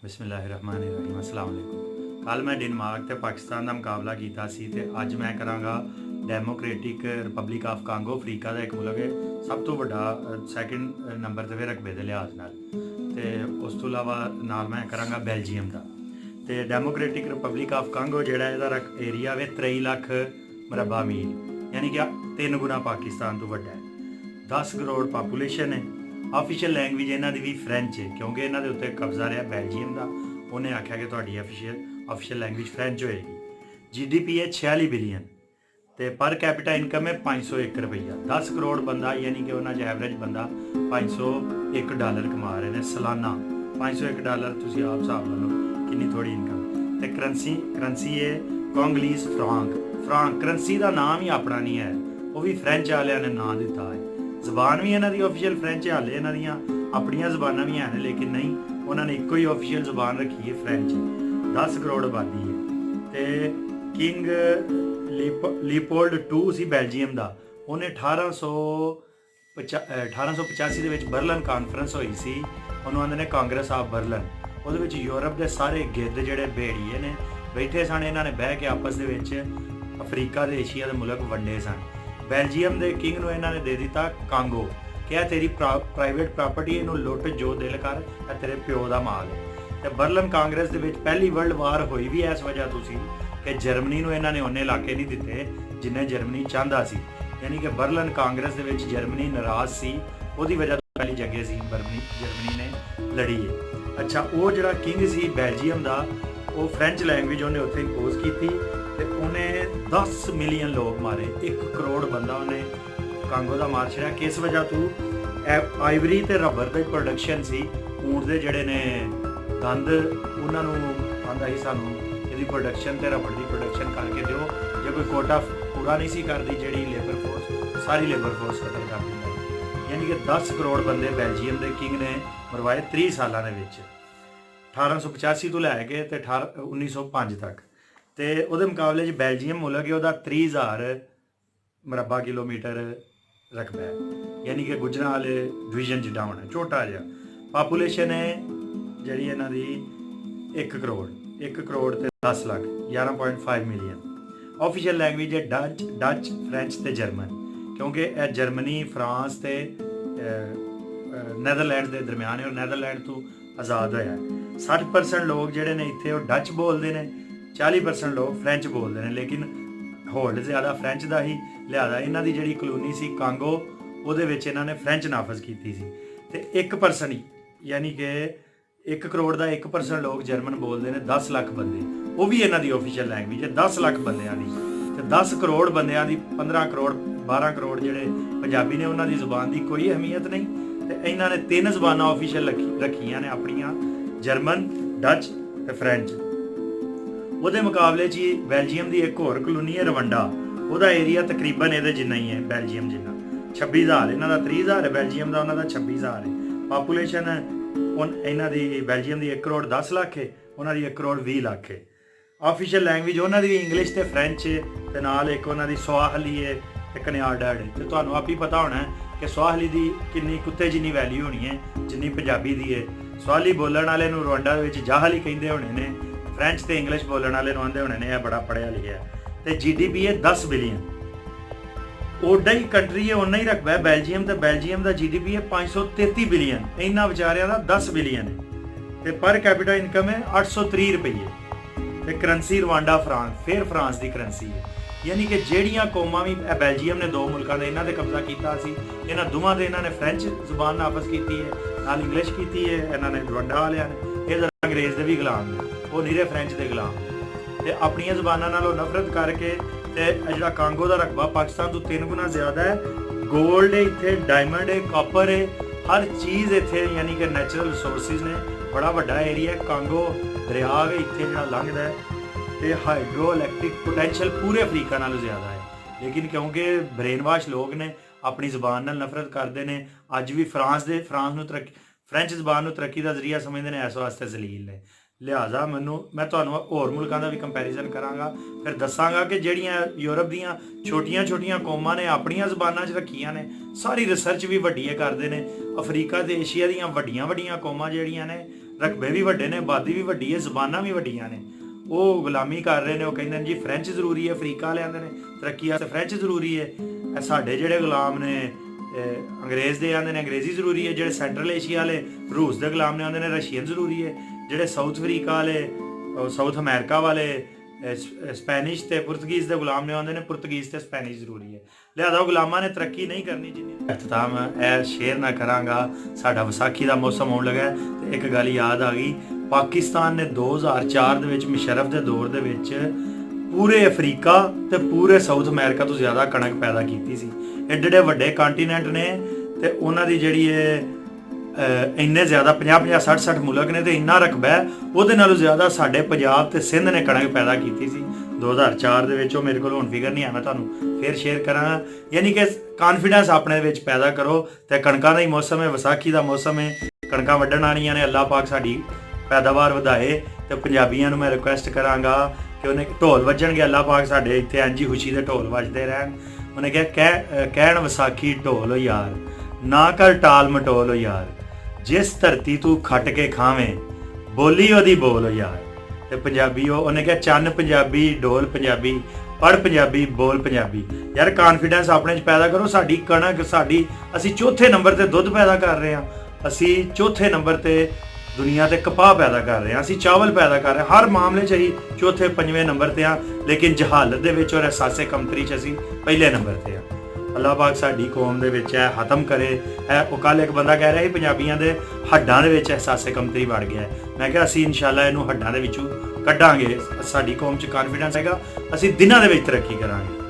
बिस्मिल्लाहिर्रहमानिर्रहीम अस्सलाम वालेकुम। कल मैं डेनमार्क ते पाकिस्तान का मुकाबला किया सी ते अज मैं करांगा Democratic Republic of Congo Africa का एक मुल्क है, सब तो वड्डा सैकेंड नंबर ते रकबे के लिहाज नाल ते उस तो इलावा नाल मैं करांगा बेल्जियम का। तो डेमोक्रेटिक रिपब्लिक ऑफ कांगो जिहड़ा इहदा एरिया वे 23 लाख मरबा मील यानी कि 3 गुना पाकिस्तान तो वड्डा है। 10 करोड़ पापूलेशन है। ऑफिशियल लैंगवेज इन्हों की भी फ्रेंच है क्योंकि इन्हों के उत्ते कब्जा रहा बेल्जियम का। उन्हें आख्या कि तुहाडी ऑफिशियल लैंगवेज फ्रेंच होएगी। GDP है 46 बिलियन तो पर कैपिटा इनकम है 501 रुपया। 10 करोड़ बंदा यानी कि उन्होंने एवरेज बंदा $501 कमा रहे हैं सालाना। $501 तुम आप हिसाब ला लो कि थोड़ी इनकम। तो करंसी है कॉन्गलीस फ्रांक करंसी का नाम ही अपना नहीं है, वो भी फ्रेंच वाले ने नाम दिता है। जबान भी इन्हों की ऑफिशियल फ्रेंच है, हाले इन्हों अपन जबाना भी हैं लेकिन नहीं, उन्होंने एक ही ऑफिशियल जबान रखी है फ्रेंच। 10 करोड़ आबादी है। तो किंग लीपोल्ड II सी बेल्जियम का। उन्हें 1885 के बर्लिन कॉन्फ्रेंस हुई सी, उन्होंने आते ने कांग्रेस ऑफ बर्लिन। वो यूरोप के सारे गिद्ध जोड़े भेड़िए ने बैठे सन, इन्होंने बह के आपस के अफ्रीका के एशिया के मुल्क वंडे सन। बेल्जियम के किंग ने इन्होंने दे दिता कांगो, क्या तेरी प्राइवेट प्रॉपर्टी इनू लुट जो दिल कर, तेरे प्यो का माल है। तो बर्लिन कांग्रेस के पहली वर्ल्ड वार हुई भी इस वजह तो सी कि जर्मनी को इन्होंने उन्ने इलाके नहीं दिते जिन्हें जर्मनी चाहता सी, यानी कि बर्लिन कांग्रेस के जर्मनी नाराज सी, उसकी वजह तो पहली जंगे सी जर्मनी ने लड़ी है। अच्छा, वो जो किंग सी बेल्जियम का, वो फ्रेंच लैंगवेज उन्हें उत्थे इंपोज की थी तो उन्हें 10 मिलियन लोग मारे। 1 करोड़ बंदा उन्हें कांगो का मार छड़िया। किस वजह तो आइवरी तो रबर की प्रोडक्शन सी, ऊँट के जड़े ने दंद उन्होंने आंदा ही सानू यदि प्रोडक्शन तो रबर की प्रोडक्शन करके दो, जो कोई कोटा पूरा नहीं सी करती जी लेबर फोर्स, सारी लेबर फोर्स खत्म कर दिंदा। यानी कि 10 करोड़ बंदे बेल्जियम के किंग ने मरवाए 30 सालों के 1885 तो लैके तो 1905 तक। तो वो मुकाबले बेल्जियम मुल्क है, वह 30,000 मरबा किलोमीटर रकबा है, यानी कि गुजरात डिवीजन जिड्डा होना छोटा जहा। पापूलेशन है जी इन्हों की 1 करोड़ तो 10 लाख 11.5 मिलियन। ऑफिशियल लैंगवेज है डच फ्रेंच तो जर्मन, क्योंकि जर्मनी फ्रांस तो नैदरलैंड के दरम्यान है और नैदरलैंड तो आज़ाद होया है। 60% लोग जोड़े ने इतने डच बोलते हैं, 40% लोग फ्रेंच बोलते हैं, लेकिन होल्ड ज़्यादा फ्रेंच का ही लिहाजा इन्हों की जी कलोनी सी कांगो, वो इन्होंने फ्रेंच नाफज की सी। तो 1% यानी कि 1 करोड़ का 1% लोग जर्मन बोलते हैं। 10 लाख बंदे, वो भी इन्हों की ऑफिशियल लैंगवेज है। 10 लाख बंदियां की तो 10 करोड़ बंदियां की 15 करोड़ 12 करोड़ जोड़े पंजाबी ने, उन्होंने जुबान की कोई अहमियत नहीं। तो इन्होंने 3 जबाना ऑफिशियल रखिया ने अपनिया, जर्मन डच तो फ्रेंच। वो मुकाबले बेल्जियम की एक होर कलोनी है रवंडा, वह एरिया तकरीबन ये जिन्ना ही है बेल्जियम जिन्ना। 26,000 इन्हों का 30,000 है, बेल्जियम का उन्होंने 26,000 है। पापूलेशन इन्हों की बेल्जियम की 1 करोड़ 10 लाख है, उन्होंने 1 करोड़ 20 लाख है। ऑफिशियल लैंगवेज उन्होंने भी इंग्लिश तो फ्रेंच है, तो नाल एक उन्होंने स्वाहिली है तो कन्याडाड है। तो तुहानू आप ही पता होना है कि स्वाहिली की कितनी कुत्ते जिन्नी वैल्यू होनी है जिन्नी पंजाबी की है। स्वाहिली बोलने वाले रवांडा जाहली कहते होने ने, फ्रेंच तो इंग्लिश बोलने वाले आते होने ने, बड़ा पढ़िया लिखा। तो GDP है 10 बिलियन। ओडा ही कंट्री है, उन्ना ही रकबा है बेल्जियम। तो बेल्जियम का GDP है 533 बिलियन, इन्होंने बेचारिया का 10 बिलियन है। तो पर कैपिटा इनकम है 830 रुपये। तो करंसी रवांडा फ्रांस, फिर फ्रांस की करंसी है। यानी कि ਜਿਹੜੀਆਂ कौमां भी बेल्जियम ने 2 मुल्कों ने इन्होंने कब्जा किया, इन्होंने दोवां दे इन्होंने फ्रेंच जुबान नाफज की है, नाल इंग्लिश की है। इन्होंने रवांडा वाले ने ये अंग्रेज़ के भी गुलाम ने, वो नीरे फ्रेंच के गुलाम ने। तो अपन जुबानों नालों नफरत करके जो कांगो का रकबा पाकिस्तान तो 3 गुना ज़्यादा है। गोल्ड है इतने, डायमंड है, कॉपर है, हर चीज़ इतने, यानी कि नैचुरल रिसोर्सिज ने। बड़ा वड्डा एरिया है। कांगो दरिया भी इतने जो लंघदा है, तो हाइड्रो इलैक्ट्रिक पोटैंशियल पूरे अफ्रीका नालों ज़्यादा है। लेकिन क्योंकि ब्रेन वाश लोग ने अपनी जबान नाल नफरत करते हैं, अज भी फ्रांस फ्रेंच जबान तरक्की का जरिया समझते हैं, इस वास्ते जलील ने। लिहाजा मैं तुहानू होर मुल्कों का भी कंपैरिजन कराँगा, फिर दसांगा कि ਜਿਹੜੀਆਂ यूरोप ਦੀਆਂ छोटिया कौमां ने अपनिया जबानां रखिया ने। सारी रिसर्च भी वड्डी करते हैं। अफ्रीका ते एशिया ਦੀਆਂ ਵੱਡੀਆਂ कौमां ਜਿਹੜੀਆਂ ने ਰਕਬੇ ਵੀ ਵੱਡੇ ਨੇ, ਆਬਾਦੀ ਵੀ ਵੱਡੀ ਹੈ, ਜ਼ਬਾਨਾਂ ਵੀ ਵੱਡੀਆਂ ਨੇ। ਉਹ ਗੁਲਾਮੀ ਕਰ ਰਹੇ ਨੇ, ਉਹ ਕਹਿੰਦੇ ਨੇ ਜੀ ਫ੍ਰੈਂਚ ਜ਼ਰੂਰੀ ਹੈ, ਅਫਰੀਕਾ ਵਾਲੇ ਆਂਦੇ ਨੇ ਤਰੱਕੀ ਵਾਸਤੇ ਫ੍ਰੈਂਚ ਜ਼ਰੂਰੀ ਹੈ। ਇਹ ਸਾਡੇ ਜਿਹੜੇ ਗੁਲਾਮ ਨੇ ਅੰਗਰੇਜ਼ ਦੇ ਆਂਦੇ ਨੇ ਅੰਗਰੇਜ਼ੀ ਜ਼ਰੂਰੀ ਹੈ, ਜਿਹੜੇ ਸੈਂਟਰਲ ਏਸ਼ੀਆ ਵਾਲੇ ਰੂਸ ਦੇ ਗੁਲਾਮ ਨੇ ਆਂਦੇ ਨੇ ਰਸ਼ੀਅਨ ਜ਼ਰੂਰੀ ਹੈ, ਜਿਹੜੇ ਸਾਊਥ ਅਫਰੀਕਾ ਵਾਲੇ ਸਾਊਥ ਅਮਰੀਕਾ ਵਾਲੇ ਸਪੈਨਿਸ਼ ਤੇ ਪੁਰਤਗੀਜ਼ ਦੇ ਗੁਲਾਮ ਨੇ ਆਉਂਦੇ ਨੇ ਪੁਰਤਗੀਜ਼ ਤੇ ਸਪੈਨਿਸ਼ ਜ਼ਰੂਰੀ ਹੈ। ਲਿਹਾਜ਼ਾ ਉਹ ਗੁਲਾਮਾਂ ਨੇ ਤਰੱਕੀ ਨਹੀਂ ਕਰਨੀ ਜਿੰਨੀ। ਇਖਤਤਾਮ ਇਹ ਸ਼ੇਅਰ ਨਾ ਕਰਾਂਗਾ, ਸਾਡਾ ਵਿਸਾਖੀ ਦਾ ਮੌਸਮ ਆਉਣ ਲੱਗਾ ਤੇ ਇੱਕ ਗੱਲ ਯਾਦ ਆ ਗਈ, ਪਾਕਿਸਤਾਨ ਨੇ 2004 ਦੇ ਵਿੱਚ ਮੁਸ਼ਰਫ ਦੇ ਦੌਰ ਦੇ ਵਿੱਚ ਪੂਰੇ ਅਫਰੀਕਾ ਤੇ ਪੂਰੇ ਸਾਊਥ ਅਮਰੀਕਾ ਤੋਂ ਜ਼ਿਆਦਾ ਕਣਕ ਪੈਦਾ ਕੀਤੀ ਸੀ। ਏਡੇ ਵੱਡੇ ਕੰਟੀਨੈਂਟ ਨੇ ਤੇ ਉਹਨਾਂ ਦੀ ਜਿਹੜੀ ਇੰਨੇ ਜ਼ਿਆਦਾ 50-50 60-60 ਮੁਲਕ ਨੇ ਤੇ ਇੰਨਾ ਰਕਬਾ ਉਹਦੇ ਨਾਲੋਂ ਜ਼ਿਆਦਾ ਸਾਡੇ ਪੰਜਾਬ ਤੇ ਸਿੰਧ ਨੇ ਕਣਕ ਪੈਦਾ ਕੀਤੀ ਸੀ 2004 ਦੇ ਵਿੱਚ। ਉਹ ਮੇਰੇ ਕੋਲ ਹੁਣ ਫਿਗਰ ਨਹੀਂ ਆ, ਮੈਂ ਤੁਹਾਨੂੰ ਫਿਰ ਸ਼ੇਅਰ ਕਰਾਂਗਾ। ਯਾਨੀ ਕਿ ਕਾਨਫੀਡੈਂਸ ਆਪਣੇ ਵਿੱਚ ਪੈਦਾ ਕਰੋ ਤੇ ਕਣਕਾਂ ਦਾ ਹੀ ਮੌਸਮ ਹੈ, ਵਿਸਾਖੀ ਦਾ ਮੌਸਮ ਹੈ, ਕਣਕਾਂ ਵੱਢਣ ਆਣੀਆਂ ਨੇ। ਅੱਲਾਹ ਪਾਕ ਸਾਡੀ ਪੈਦਾਵਾਰ ਵਧਾਏ ਤੇ ਪੰਜਾਬੀਆਂ ਨੂੰ ਮੈਂ ਰਿਕੁਐਸਟ ਕਰਾਂਗਾ ਕਿ ਉਹਨੇ ਢੋਲ ਵੱਜਣਗੇ, ਅੱਲਾਹ ਪਾਕ ਸਾਡੇ ਇੱਥੇ ਇੰਝ ਹੀ ਖੁਸ਼ੀ ਦੇ ਢੋਲ ਵੱਜਦੇ ਰਹਿਣ। ਉਹਨੇ ਕਿਹਾ ਕਹਿਣ ਵਿਸਾਖੀ ਢੋਲ ਯਾਰ, ਨਾ ਕਰ ਟਾਲ ਮਟੋਲ ਯਾਰ, ਜਿਸ ਧਰਤੀ ਤੂੰ ਖੱਟ ਕੇ ਖਾਵੇਂ, ਬੋਲੀ ਉਹਦੀ ਬੋਲ ਯਾਰ। ਤੇ ਪੰਜਾਬੀ ਉਹਨੇ ਕਿਹਾ ਚੰਨ ਪੰਜਾਬੀ, ਢੋਲ ਪੰਜਾਬੀ, ਪੜ੍ਹ ਪੰਜਾਬੀ, ਬੋਲ ਪੰਜਾਬੀ। ਯਾਰ ਕਾਨਫੀਡੈਂਸ ਆਪਣੇ 'ਚ ਪੈਦਾ ਕਰੋ। ਸਾਡੀ ਕਣਕ ਅਸੀਂ ਚੌਥੇ ਨੰਬਰ ਤੇ ਦੁੱਧ ਪੈਦਾ ਕਰ ਰਹੇ ਹਾਂ, ਅਸੀਂ ਚੌਥੇ ਨੰਬਰ ਤੇ ਦੁਨੀਆ ਤੇ ਕਪਾਹ ਪੈਦਾ ਕਰ ਰਹੇ ਹਾਂ, ਅਸੀਂ ਚਾਵਲ ਪੈਦਾ ਕਰ ਰਹੇ ਹਾਂ, ਹਰ ਮਾਮਲੇ 'ਚ ਅਸੀਂ ਚੌਥੇ ਪੰਜਵੇਂ ਨੰਬਰ ਤੇ ਹਾਂ, ਲੇਕਿਨ ਜਹਾਲਤ ਦੇ ਵਿੱਚ ਔਰ ਅਹਿਸਾਸੇ ਕਮਤਰੀ 'ਚ ਅਸੀਂ ਪਹਿਲੇ ਨੰਬਰ ਤੇ ਹਾਂ। ਅੱਲਾਹ ਪਾਕ ਸਾਡੀ ਕੌਮ ਦੇ ਵਿੱਚ ਹੈ ਖਤਮ ਕਰੇ। ਉਹ ਕੱਲ ਇੱਕ ਬੰਦਾ ਕਹਿ ਰਿਹਾ ਸੀ ਪੰਜਾਬੀਆਂ ਦੇ ਹੱਡਾਂ ਦੇ ਵਿੱਚ ਅਹਿਸਾਸੇ ਕਮਤਰੀ ਵੜ ਗਿਆ। ਮੈਂ ਕਿਹਾ ਅਸੀਂ ਇਨਸ਼ਾਅੱਲਾ ਇਹਨੂੰ ਹੱਡਾਂ ਦੇ ਵਿੱਚੋਂ ਕੱਢਾਂਗੇ। ਸਾਡੀ ਕੌਮ 'ਚ ਕਾਨਫੀਡੈਂਸ ਹੈਗਾ, ਅਸੀਂ ਦਿਨਾਂ ਦੇ ਵਿੱਚ ਤਰੱਕੀ ਕਰਾਂਗੇ।